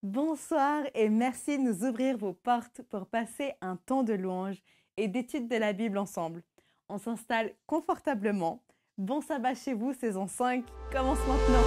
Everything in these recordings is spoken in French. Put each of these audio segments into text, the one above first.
Bonsoir et merci de nous ouvrir vos portes pour passer un temps de louange et d'étude de la Bible ensemble. On s'installe confortablement. Bon sabbat chez vous, saison 5 commence maintenant.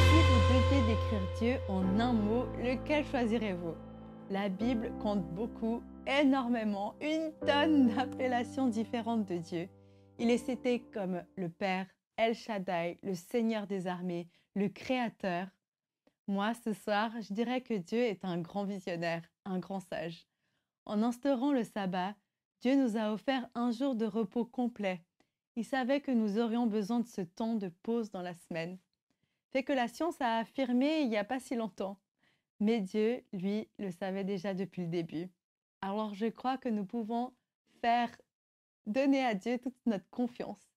Si vous deviez décrire Dieu en un mot, lequel choisirez-vous? La Bible compte beaucoup, énormément, une tonne d'appellations différentes de Dieu. Il est cité comme le Père, El Shaddai, le Seigneur des armées, le Créateur. Moi, ce soir, je dirais que Dieu est un grand visionnaire, un grand sage. En instaurant le sabbat, Dieu nous a offert un jour de repos complet. Il savait que nous aurions besoin de ce temps de pause dans la semaine. Fait que la science a affirmé il n'y a pas si longtemps. Mais Dieu, lui, le savait déjà depuis le début. Alors je crois que nous pouvons donner à Dieu toute notre confiance,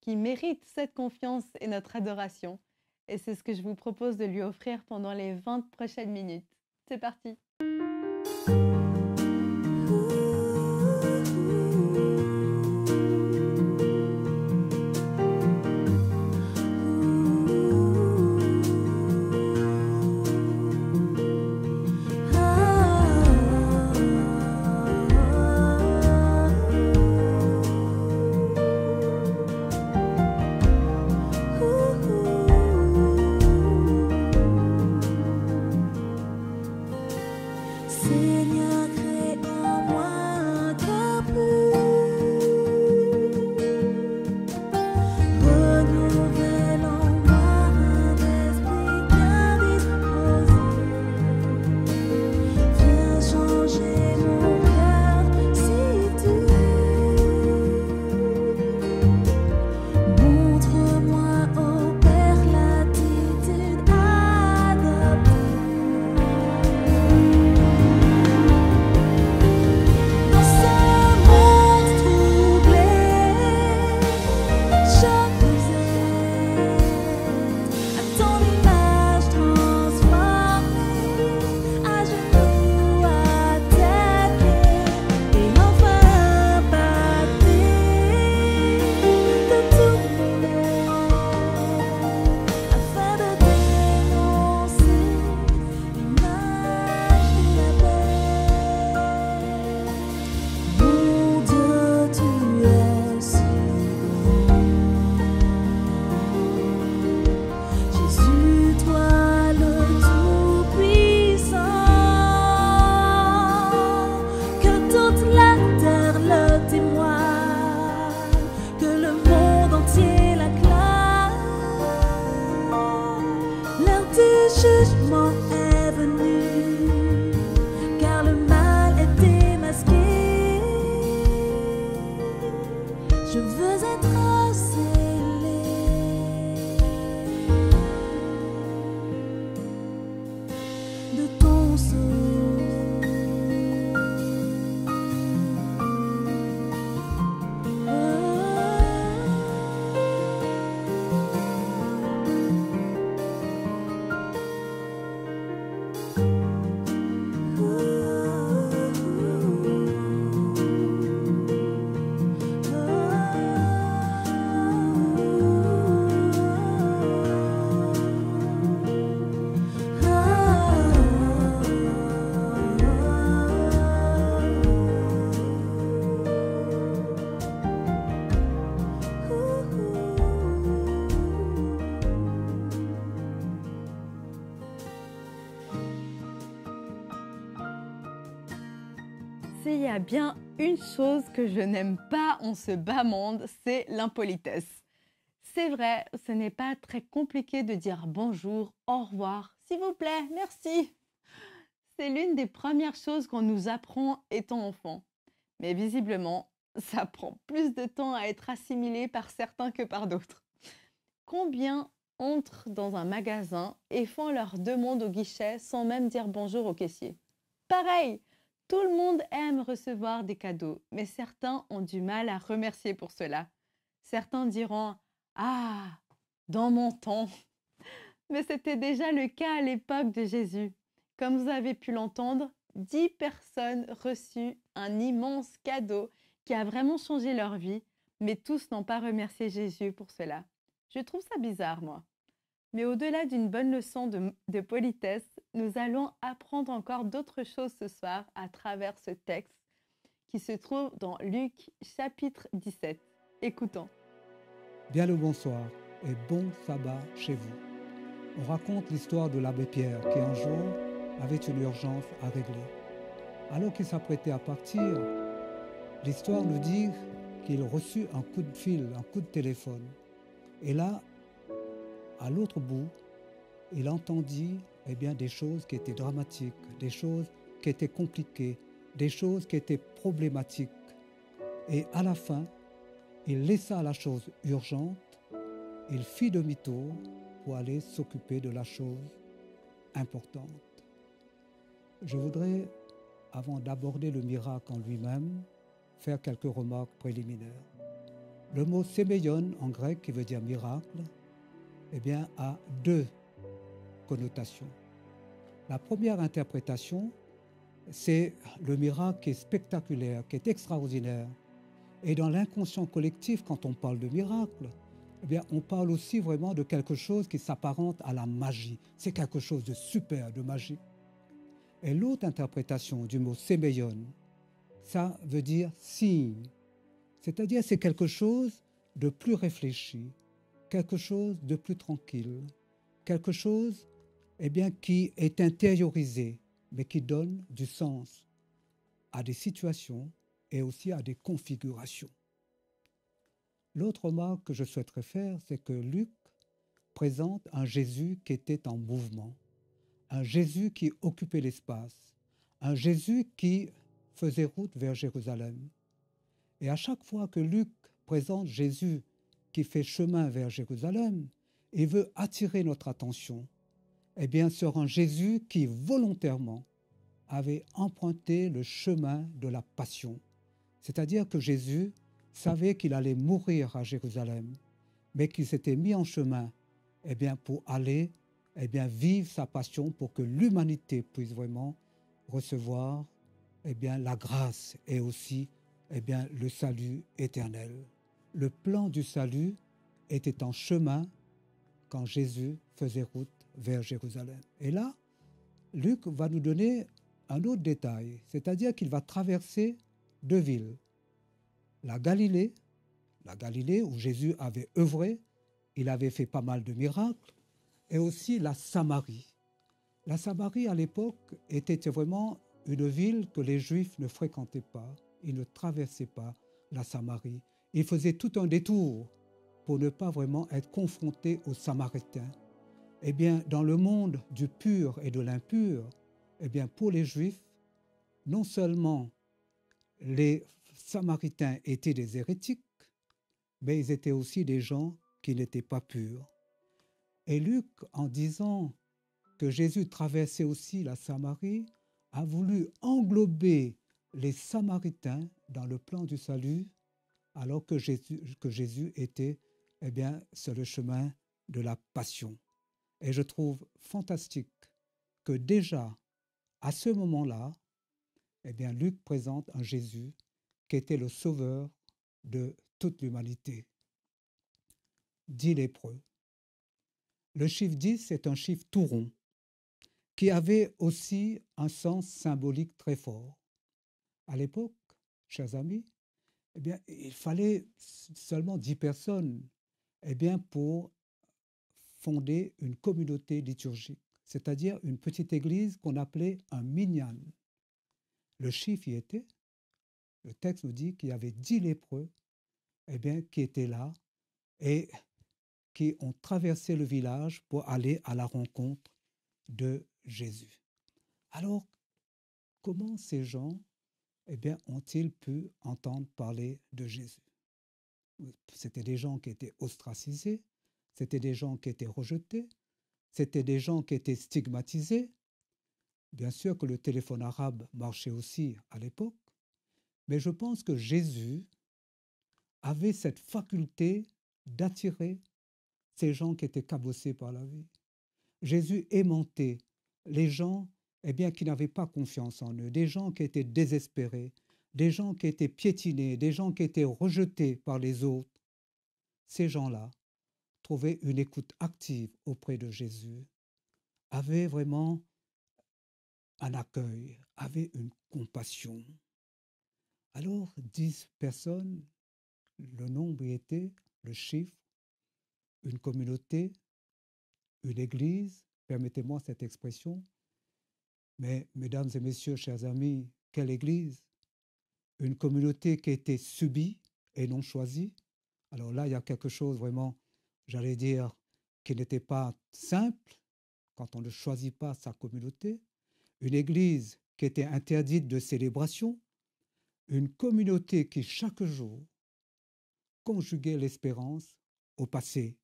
qui mérite cette confiance et notre adoration. Et c'est ce que je vous propose de lui offrir pendant les 20 prochaines minutes. C'est parti! Seigneur, crée en moi un cœur pur, renouvelle en moi un esprit bien disposé. Viens changer mon cœur si tu montre-moi, ô Père, l'attitude adoptée. Dans ce monde troublé, je vous aide. À ton image transformée, à genoux, à tes pieds, et enfin impacté de tout mon être, afin de dénoncer l'image de la paix. Mon Dieu, tu es si grand. Jésus, toi le Tout-Puissant, que toute la terre le témoigne, que le monde entier l'acclame. L'heure du jugement est venue, car le mal est démasqué. Je veux être scellé de ton sceau. S'il y a bien une chose que je n'aime pas en ce bas monde, c'est l'impolitesse. C'est vrai, ce n'est pas très compliqué de dire bonjour, au revoir, s'il vous plaît, merci. C'est l'une des premières choses qu'on nous apprend étant enfant. Mais visiblement, ça prend plus de temps à être assimilé par certains que par d'autres. Combien entrent dans un magasin et font leur demande au guichet sans même dire bonjour au caissier? Pareil, Tout le monde aime recevoir des cadeaux, mais certains ont du mal à remercier pour cela. Certains diront: «Ah, dans mon temps!» Mais c'était déjà le cas à l'époque de Jésus. Comme vous avez pu l'entendre, 10 personnes reçues un immense cadeau qui a vraiment changé leur vie, mais tous n'ont pas remercié Jésus pour cela. Je trouve ça bizarre, moi. Mais au-delà d'une bonne leçon de politesse, nous allons apprendre encore d'autres choses ce soir à travers ce texte qui se trouve dans Luc chapitre 17. Écoutons. Bien le bonsoir et bon sabbat chez vous. On raconte l'histoire de l'abbé Pierre qui un jour avait une urgence à régler. Alors qu'il s'apprêtait à partir, l'histoire nous dit qu'il reçut un coup de fil, un coup de téléphone. Et là, à l'autre bout, il entendit des choses qui étaient dramatiques, des choses qui étaient compliquées, des choses qui étaient problématiques. Et à la fin, il laissa la chose urgente, il fit demi-tour pour aller s'occuper de la chose importante. Je voudrais, avant d'aborder le miracle en lui-même, faire quelques remarques préliminaires. Le mot séméion en grec, qui veut dire miracle, a deux connotations. La première interprétation, c'est le miracle qui est spectaculaire, qui est extraordinaire. Et dans l'inconscient collectif, quand on parle de miracle, on parle aussi vraiment de quelque chose qui s'apparente à la magie. C'est quelque chose de super, de magique. Et l'autre interprétation du mot séméion, ça veut dire signe. C'est-à-dire c'est quelque chose de plus réfléchi, quelque chose de plus tranquille, quelque chose qui est intériorisé, mais qui donne du sens à des situations et aussi à des configurations. L'autre remarque que je souhaiterais faire, c'est que Luc présente un Jésus qui était en mouvement, un Jésus qui occupait l'espace, un Jésus qui faisait route vers Jérusalem. Et à chaque fois que Luc présente Jésus qui fait chemin vers Jérusalem, il veut attirer notre attention sur un Jésus qui volontairement avait emprunté le chemin de la passion. C'est-à-dire que Jésus savait qu'il allait mourir à Jérusalem, mais qu'il s'était mis en chemin pour aller vivre sa passion pour que l'humanité puisse vraiment recevoir la grâce et aussi le salut éternel. Le plan du salut était en chemin quand Jésus faisait route vers Jérusalem. Et là, Luc va nous donner un autre détail, c'est-à-dire qu'il va traverser deux villes. La Galilée où Jésus avait œuvré, il avait fait pas mal de miracles, et aussi la Samarie. La Samarie, à l'époque, était vraiment une ville que les Juifs ne fréquentaient pas. Ils ne traversaient pas la Samarie. Ils faisaient tout un détour pour ne pas vraiment être confrontés aux Samaritains. Dans le monde du pur et de l'impur, pour les Juifs, non seulement les Samaritains étaient des hérétiques, mais ils étaient aussi des gens qui n'étaient pas purs. Et Luc, en disant que Jésus traversait aussi la Samarie, a voulu englober les Samaritains dans le plan du salut, alors que Jésus était sur le chemin de la passion. Et je trouve fantastique que déjà, à ce moment-là, Luc présente un Jésus qui était le sauveur de toute l'humanité. 10 lépreux. Le chiffre 10, c'est un chiffre tout rond, qui avait aussi un sens symbolique très fort. À l'époque, chers amis, il fallait seulement 10 personnes pour fonder une communauté liturgique, c'est-à-dire une petite église qu'on appelait un minyan. Le chiffre y était. Le texte nous dit qu'il y avait 10 lépreux qui étaient là et qui ont traversé le village pour aller à la rencontre de Jésus. Alors, comment ces gens ont-ils pu entendre parler de Jésus? C'était des gens qui étaient ostracisés, c'était des gens qui étaient rejetés, c'était des gens qui étaient stigmatisés, Bien sûr que le téléphone arabe marchait aussi à l'époque, mais je pense que Jésus avait cette faculté d'attirer ces gens qui étaient cabossés par la vie. Jésus aimantait les gens qui n'avaient pas confiance en eux, des gens qui étaient désespérés, des gens qui étaient piétinés, des gens qui étaient rejetés par les autres. Ces gens-là trouvaient une écoute active auprès de Jésus, avaient vraiment un accueil, avaient une compassion. Alors, 10 personnes, le nombre y était, le chiffre, une communauté, une église, permettez-moi cette expression, mais mesdames et messieurs, chers amis, quelle église? Une communauté qui a été subie et non choisie. Alors là, il y a quelque chose vraiment, j'allais dire, qui n'était pas simple quand on ne choisit pas sa communauté. Une église qui était interdite de célébration. Une communauté qui, chaque jour, conjuguait l'espérance au passé.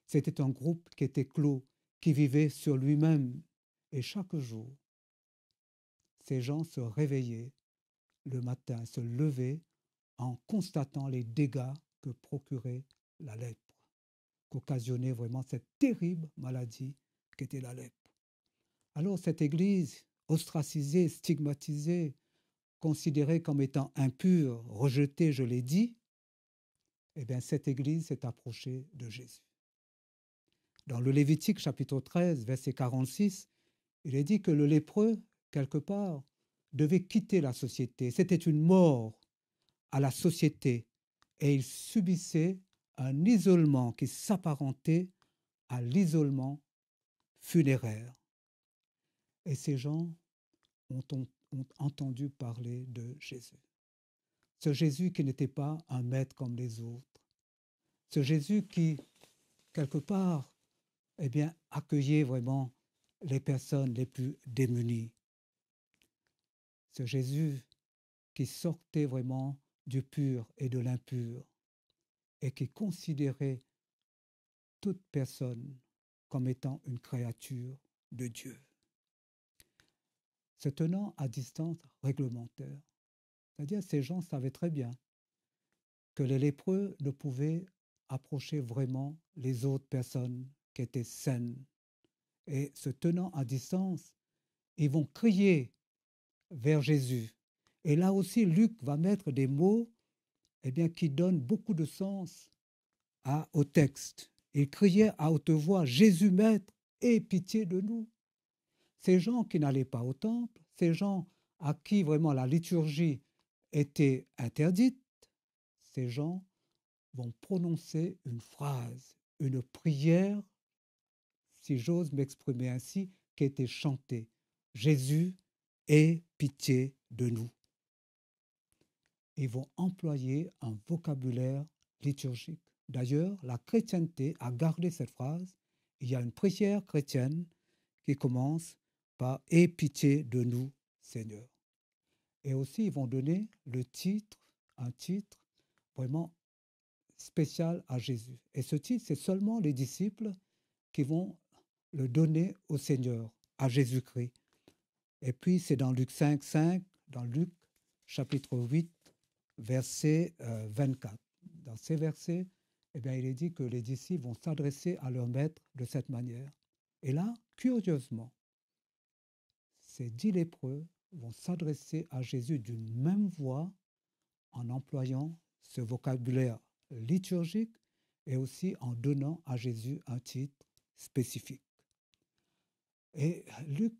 C'était un groupe qui était clos, qui vivait sur lui-même. Et chaque jour, ces gens se réveillaient le matin, se levaient en constatant les dégâts que procurait la lèpre, qu'occasionnait vraiment cette terrible maladie qu'était la lèpre. Alors cette église, ostracisée, stigmatisée, considérée comme étant impure, rejetée, je l'ai dit, eh bien cette église s'est approchée de Jésus. Dans le Lévitique chapitre 13, verset 46, il est dit que le lépreux, quelque part, devait quitter la société. C'était une mort à la société et il subissait un isolement qui s'apparentait à l'isolement funéraire. Et ces gens ont entendu parler de Jésus. Ce Jésus qui n'était pas un maître comme les autres. Ce Jésus qui, quelque part, accueillait vraiment les personnes les plus démunies. Ce Jésus qui sortait vraiment du pur et de l'impur et qui considérait toute personne comme étant une créature de Dieu. Se tenant à distance réglementaire, c'est-à-dire ces gens savaient très bien que les lépreux ne pouvaient approcher vraiment les autres personnes qui étaient saines. Et se tenant à distance, ils vont crier vers Jésus. Et là aussi, Luc va mettre des mots qui donnent beaucoup de sens au texte. Il criait à haute voix, Jésus Maître, aie pitié de nous. Ces gens qui n'allaient pas au temple, ces gens à qui vraiment la liturgie était interdite, ces gens vont prononcer une phrase, une prière, si j'ose m'exprimer ainsi, qui était chantée. Jésus, aie pitié de nous. Ils vont employer un vocabulaire liturgique. D'ailleurs, la chrétienté a gardé cette phrase. Il y a une prière chrétienne qui commence par « Aie pitié de nous, Seigneur ». Et aussi, ils vont donner un titre vraiment spécial à Jésus. Et ce titre, c'est seulement les disciples qui vont le donner au Seigneur, à Jésus-Christ. Et puis, c'est dans Luc 5, dans Luc chapitre 8, verset 24. Dans ces versets, il est dit que les disciples vont s'adresser à leur maître de cette manière. Et là, curieusement, ces 10 lépreux vont s'adresser à Jésus d'une même voix en employant ce vocabulaire liturgique et aussi en donnant à Jésus un titre spécifique. Et Luc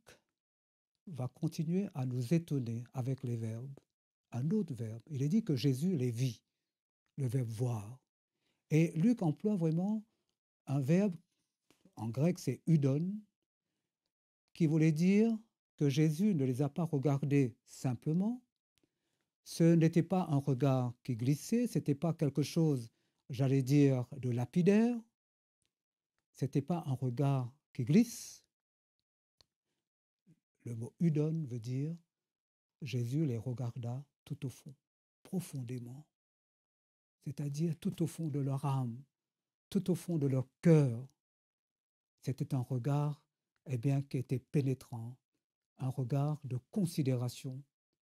va continuer à nous étonner avec les verbes. Un autre verbe, il est dit que Jésus les vit, le verbe voir. Et Luc emploie vraiment un verbe, en grec c'est udon, qui voulait dire que Jésus ne les a pas regardés simplement. Ce n'était pas un regard qui glissait, ce n'était pas quelque chose, j'allais dire, de lapidaire. Ce n'était pas un regard qui glisse. Le mot udon veut dire Jésus les regarda tout au fond, profondément. C'est-à-dire tout au fond de leur âme, tout au fond de leur cœur. C'était un regard qui était pénétrant, un regard de considération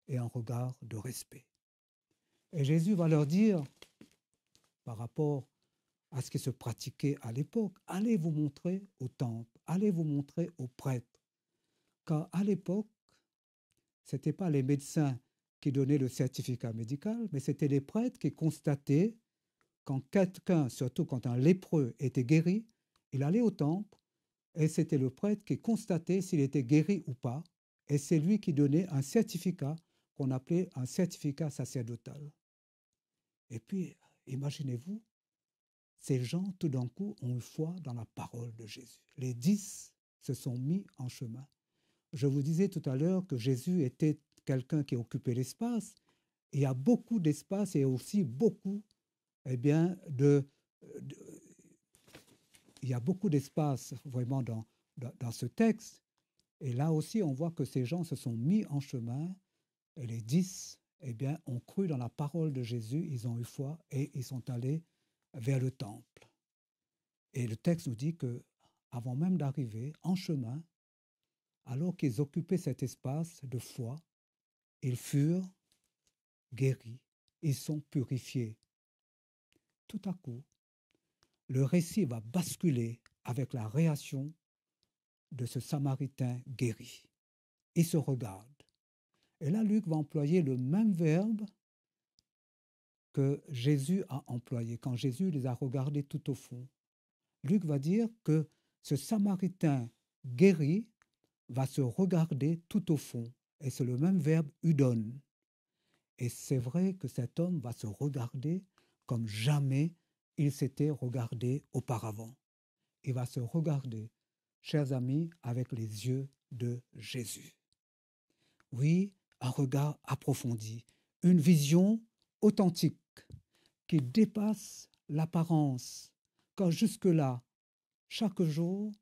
et un regard de respect. Et Jésus va leur dire, par rapport à ce qui se pratiquait à l'époque, allez vous montrer au temple, allez vous montrer aux prêtres. Car à l'époque, ce n'était pas les médecins qui donnaient le certificat médical, mais c'était les prêtres qui constataient quand quelqu'un, surtout quand un lépreux était guéri, il allait au temple et c'était le prêtre qui constatait s'il était guéri ou pas, et c'est lui qui donnait un certificat qu'on appelait un certificat sacerdotal. Et puis, imaginez-vous, ces gens, tout d'un coup, ont eu foi dans la parole de Jésus. Les 10 se sont mis en chemin. Je vous disais tout à l'heure que Jésus était quelqu'un qui occupait l'espace. Il y a beaucoup d'espace et aussi beaucoup, il y a beaucoup d'espace vraiment dans ce texte. Et là aussi, on voit que ces gens se sont mis en chemin et les 10, ont cru dans la parole de Jésus, ils ont eu foi et ils sont allés vers le temple. Et le texte nous dit que, avant même d'arriver en chemin, alors qu'ils occupaient cet espace de foi, ils furent guéris, ils sont purifiés. Tout à coup, le récit va basculer avec la réaction de ce Samaritain guéri. Il se regarde. Et là, Luc va employer le même verbe que Jésus a employé quand Jésus les a regardés tout au fond. Luc va dire que ce Samaritain guéri va se regarder tout au fond. Et c'est le même verbe udon. Et c'est vrai que cet homme va se regarder comme jamais il s'était regardé auparavant. Il va se regarder, chers amis, avec les yeux de Jésus. Oui, un regard approfondi, une vision authentique qui dépasse l'apparence. Quand jusque-là, chaque jour,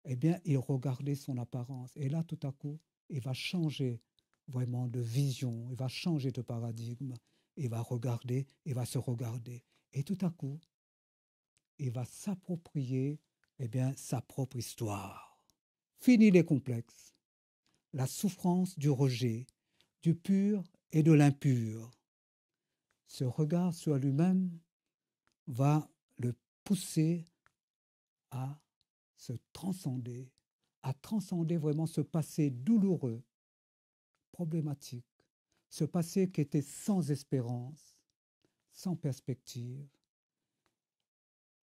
il regardait son apparence. Et là, tout à coup, il va changer vraiment de vision, il va changer de paradigme, il va regarder, il va se regarder. Et tout à coup, il va s'approprier sa propre histoire. Fini les complexes, la souffrance du rejet, du pur et de l'impur. Ce regard sur lui-même va le pousser à se transcender, à transcender vraiment ce passé douloureux, problématique, ce passé qui était sans espérance, sans perspective.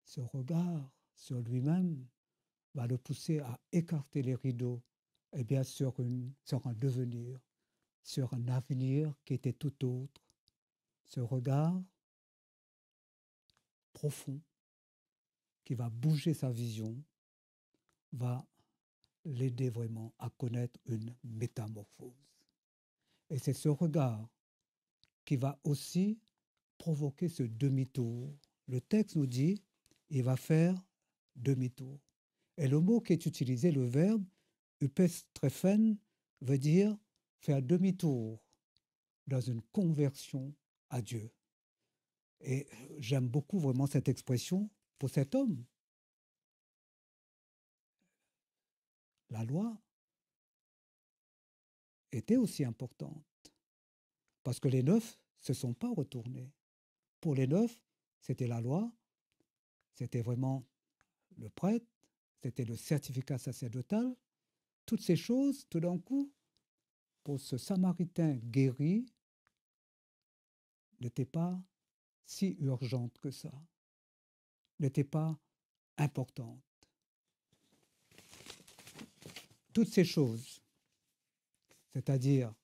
Ce regard sur lui-même va le pousser à écarter les rideaux sur un devenir, sur un avenir qui était tout autre. Ce regard profond qui va bouger sa vision va l'aider vraiment à connaître une métamorphose. Et c'est ce regard qui va aussi provoquer ce demi-tour. Le texte nous dit, il va faire demi-tour. Et le mot qui est utilisé, le verbe upestrefen, veut dire faire demi-tour dans une conversion à Dieu. Et j'aime beaucoup vraiment cette expression pour cet homme. La loi était aussi importante parce que les 9 ne se sont pas retournés. Pour les 9, c'était la loi, c'était vraiment le prêtre, c'était le certificat sacerdotal. Toutes ces choses, tout d'un coup, pour ce Samaritain guéri, n'étaient pas si urgentes que ça, n'étaient pas importantes. Toutes ces choses, c'est-à-dire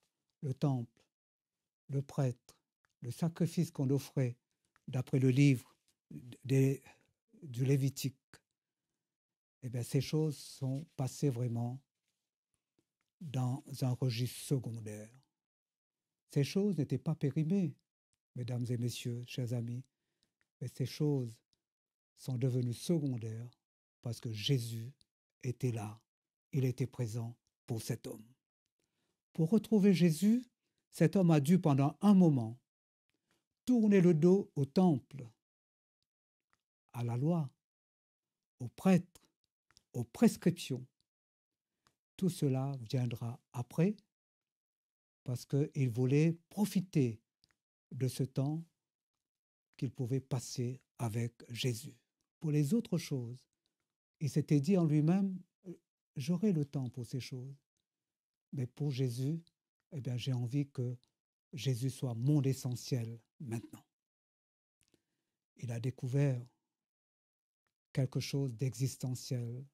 le temple, le prêtre, le sacrifice qu'on offrait d'après le livre du Lévitique, ces choses sont passées vraiment dans un registre secondaire. Ces choses n'étaient pas périmées, mesdames et messieurs, chers amis, mais ces choses sont devenues secondaires parce que Jésus était là, il était présent pour cet homme. Pour retrouver Jésus, cet homme a dû pendant un moment tourner le dos au temple, à la loi, aux prêtres, aux prescriptions. tout cela viendra après, parce qu'il voulait profiter de ce temps qu'il pouvait passer avec Jésus. Pour les autres choses, il s'était dit en lui-même, j'aurai le temps pour ces choses. Mais pour Jésus, eh bien, j'ai envie que Jésus soit mon essentiel maintenant. Il a découvert quelque chose d'existentiel.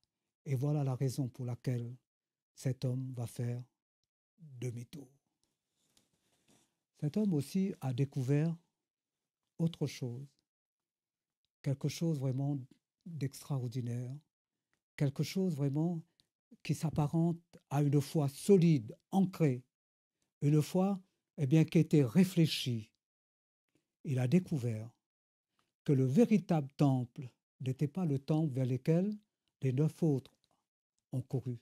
Et voilà la raison pour laquelle cet homme va faire demi-tour. Cet homme aussi a découvert autre chose, quelque chose vraiment d'extraordinaire, quelque chose vraiment qui s'apparente à une foi solide, ancrée, une foi eh bien, qui était réfléchie. Il a découvert que le véritable temple n'était pas le temple vers lequel les 9 autres ont couru,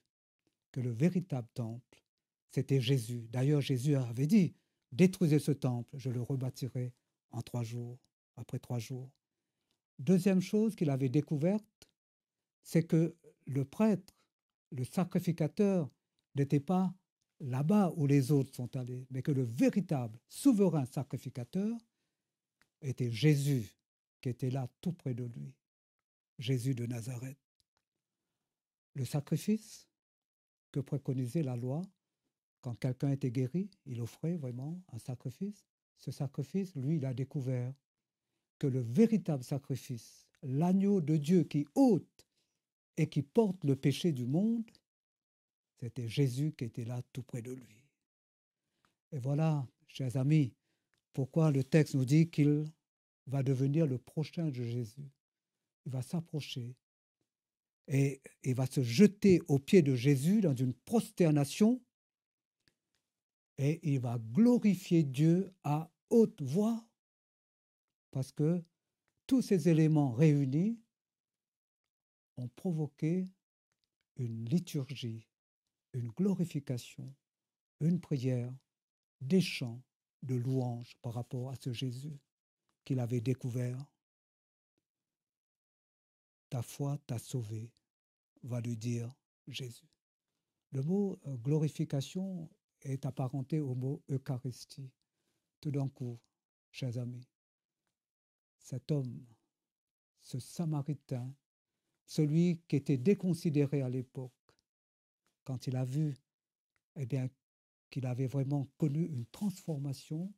que le véritable temple, c'était Jésus. D'ailleurs, Jésus avait dit, détruisez ce temple, je le rebâtirai en 3 jours, après 3 jours. Deuxième chose qu'il avait découverte, c'est que le prêtre, le sacrificateur, n'était pas là-bas où les autres sont allés, mais que le véritable souverain sacrificateur était Jésus, qui était là tout près de lui, Jésus de Nazareth. Le sacrifice que préconisait la loi, quand quelqu'un était guéri, il offrait vraiment un sacrifice. Ce sacrifice, lui, il a découvert que le véritable sacrifice, l'agneau de Dieu qui ôte et qui porte le péché du monde, c'était Jésus qui était là tout près de lui. Et voilà, chers amis, pourquoi le texte nous dit qu'il va devenir le prochain de Jésus. Il va s'approcher et il va se jeter aux pieds de Jésus dans une prosternation et il va glorifier Dieu à haute voix parce que tous ces éléments réunis ont provoqué une liturgie, une glorification, une prière, des chants de louange par rapport à ce Jésus qu'il avait découvert. Ta foi t'a sauvé, va lui dire Jésus. Le mot glorification est apparenté au mot Eucharistie. Tout d'un coup, chers amis, cet homme, ce Samaritain, celui qui était déconsidéré à l'époque, quand il a vu eh bien, qu'il avait vraiment connu une transformation,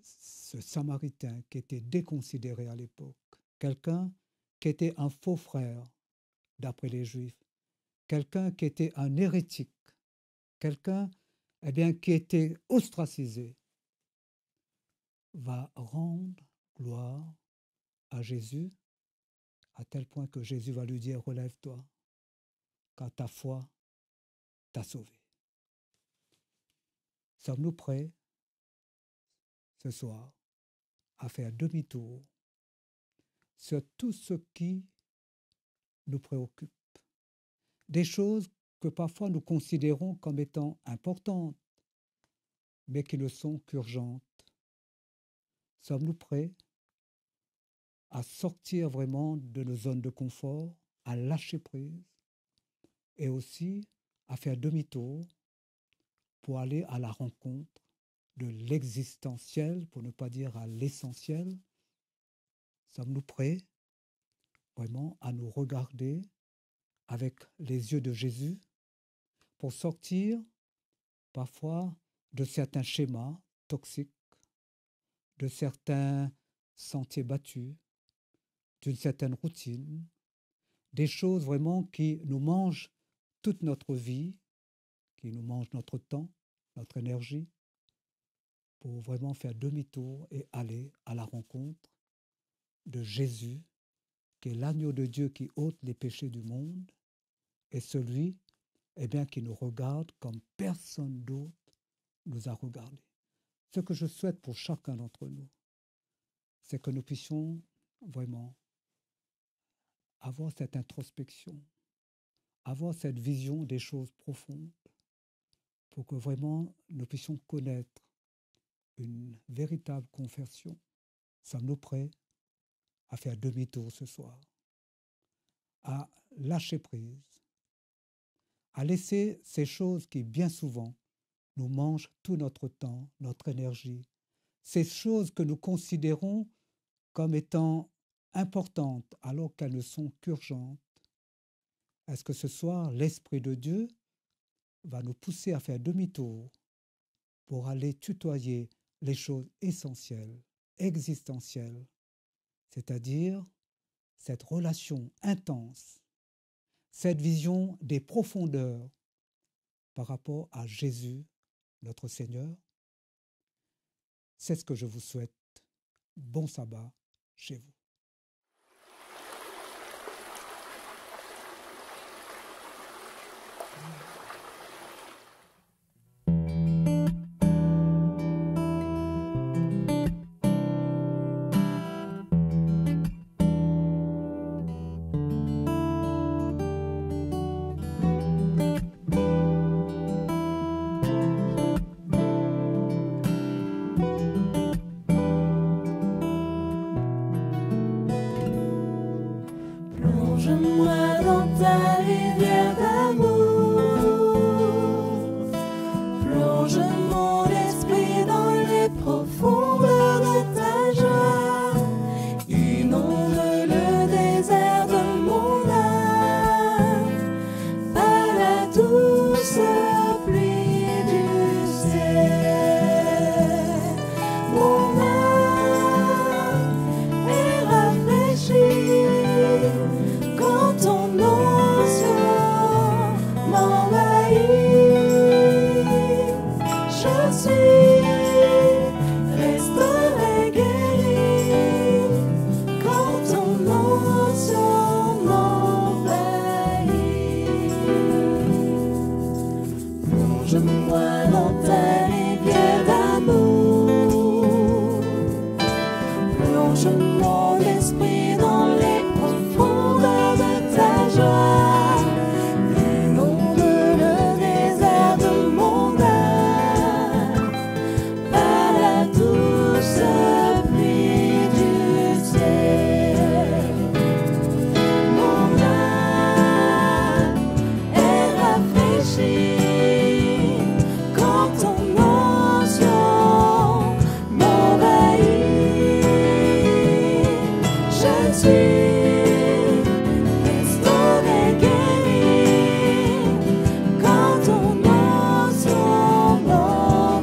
ce Samaritain qui était déconsidéré à l'époque, quelqu'un qui était un faux frère, d'après les Juifs, quelqu'un qui était un hérétique, quelqu'un eh bien, qui était ostracisé, va rendre gloire à Jésus, à tel point que Jésus va lui dire, relève-toi, car ta foi t'a sauvé. Sommes-nous prêts ce soir à faire demi-tour sur tout ce qui nous préoccupe, des choses que parfois nous considérons comme étant importantes, mais qui ne sont qu'urgentes? Sommes-nous prêts à sortir vraiment de nos zones de confort, à lâcher prise et aussi à faire demi-tour pour aller à la rencontre de l'existentiel, pour ne pas dire à l'essentiel? Sommes-nous prêts vraiment à nous regarder avec les yeux de Jésus pour sortir parfois de certains schémas toxiques, de certains sentiers battus, d'une certaine routine, des choses vraiment qui nous mangent toute notre vie, qui nous mangent notre temps, notre énergie, pour vraiment faire demi-tour et aller à la rencontre de Jésus, qui est l'agneau de Dieu qui ôte les péchés du monde, et celui eh bien, qui nous regarde comme personne d'autre nous a regardés. Ce que je souhaite pour chacun d'entre nous, c'est que nous puissions vraiment avoir cette introspection, avoir cette vision des choses profondes, pour que vraiment nous puissions connaître une véritable conversion. Sommes-nous prêts à faire demi-tour ce soir, à lâcher prise, à laisser ces choses qui, bien souvent, nous mangent tout notre temps, notre énergie, ces choses que nous considérons comme étant importantes alors qu'elles ne sont qu'urgentes. Est-ce que ce soir, l'Esprit de Dieu va nous pousser à faire demi-tour pour aller tutoyer les choses essentielles, existentielles, c'est-à-dire cette relation intense, cette vision des profondeurs par rapport à Jésus, notre Seigneur? C'est ce que je vous souhaite. Bon sabbat chez vous. Plonge-moi dans ta rivière d'amour. Plonge mon esprit dans les profondeurs de ta joie. Inonde le désert de mon âme par la douce pluie du ciel. Mon âme est rafraîchie quand ton onction m'envahit. Je suis restaurée, guérie quand ton onction m'envahit. Plonge-moi dans ta rivière d'amour. Plonge mon esprit dans les profondeurs de ta joie. Inonde le désert de mon âme par la douce pluie du ciel. Mon âme est rafraîchie quand ton onction m'envahit. Je suis restaurée, guérie quand ton onction m'envahit.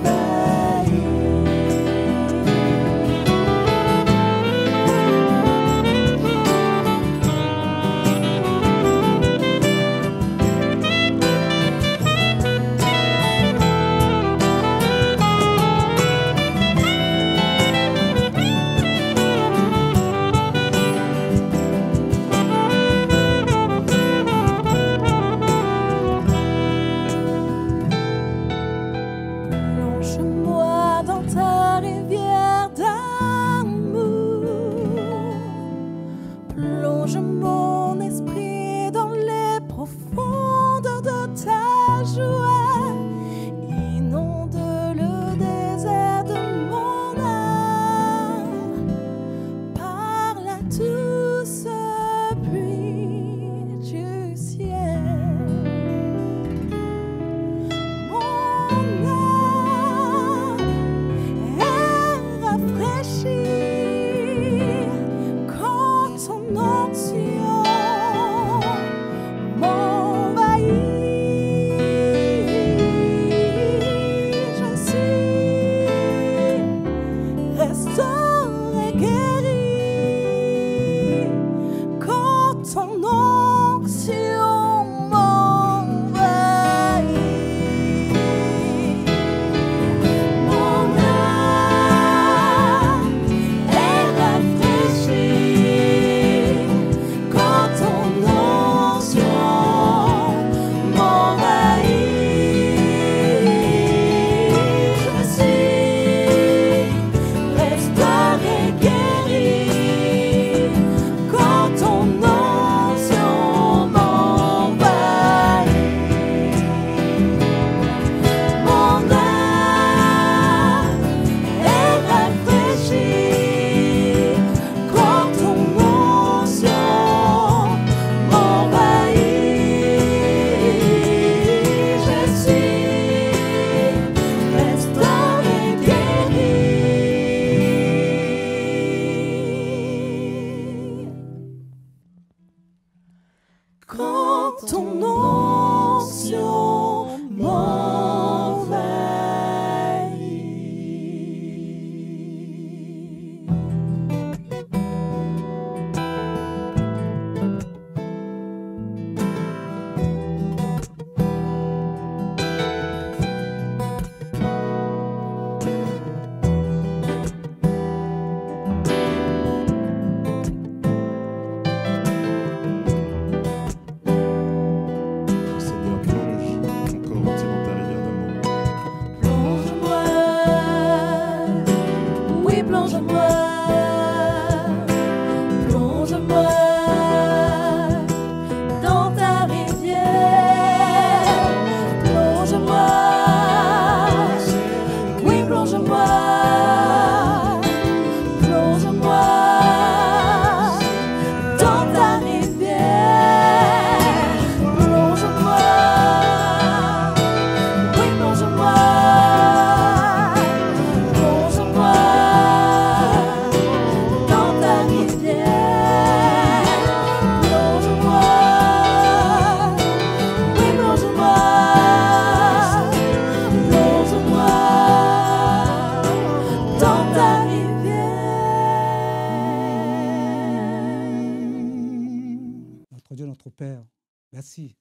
Dieu notre Père, merci,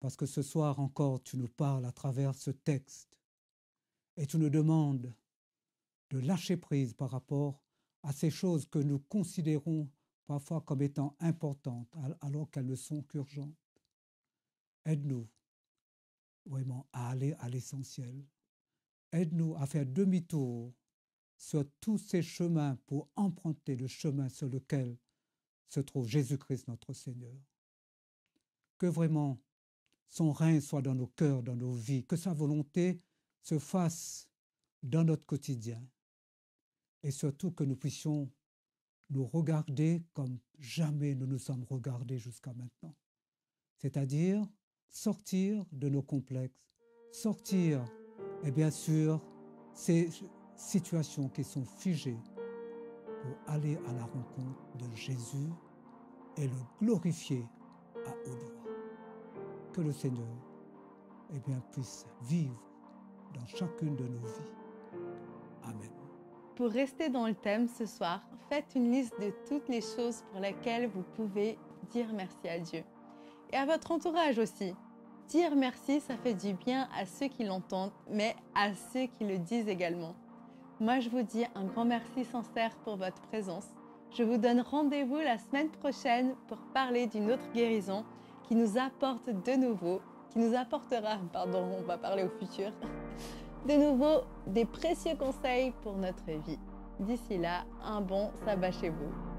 parce que ce soir encore, tu nous parles à travers ce texte et tu nous demandes de lâcher prise par rapport à ces choses que nous considérons parfois comme étant importantes alors qu'elles ne sont qu'urgentes. Aide-nous vraiment à aller à l'essentiel. Aide-nous à faire demi-tour sur tous ces chemins pour emprunter le chemin sur lequel se trouve Jésus-Christ notre Seigneur. Que vraiment son règne soit dans nos cœurs, dans nos vies, que sa volonté se fasse dans notre quotidien et surtout que nous puissions nous regarder comme jamais nous nous sommes regardés jusqu'à maintenant. C'est-à-dire sortir de nos complexes, sortir, et bien sûr, ces situations qui sont figées pour aller à la rencontre de Jésus et le glorifier à haute voix. Que le Seigneur puisse vivre dans chacune de nos vies. Amen. Pour rester dans le thème ce soir, faites une liste de toutes les choses pour lesquelles vous pouvez dire merci à Dieu. Et à votre entourage aussi. Dire merci, ça fait du bien à ceux qui l'entendent, mais à ceux qui le disent également. Moi, je vous dis un grand merci sincère pour votre présence. Je vous donne rendez-vous la semaine prochaine pour parler d'une autre guérison qui nous apporte de nouveau, on va parler au futur, de nouveau des précieux conseils pour notre vie. D'ici là, un bon sabbat chez vous.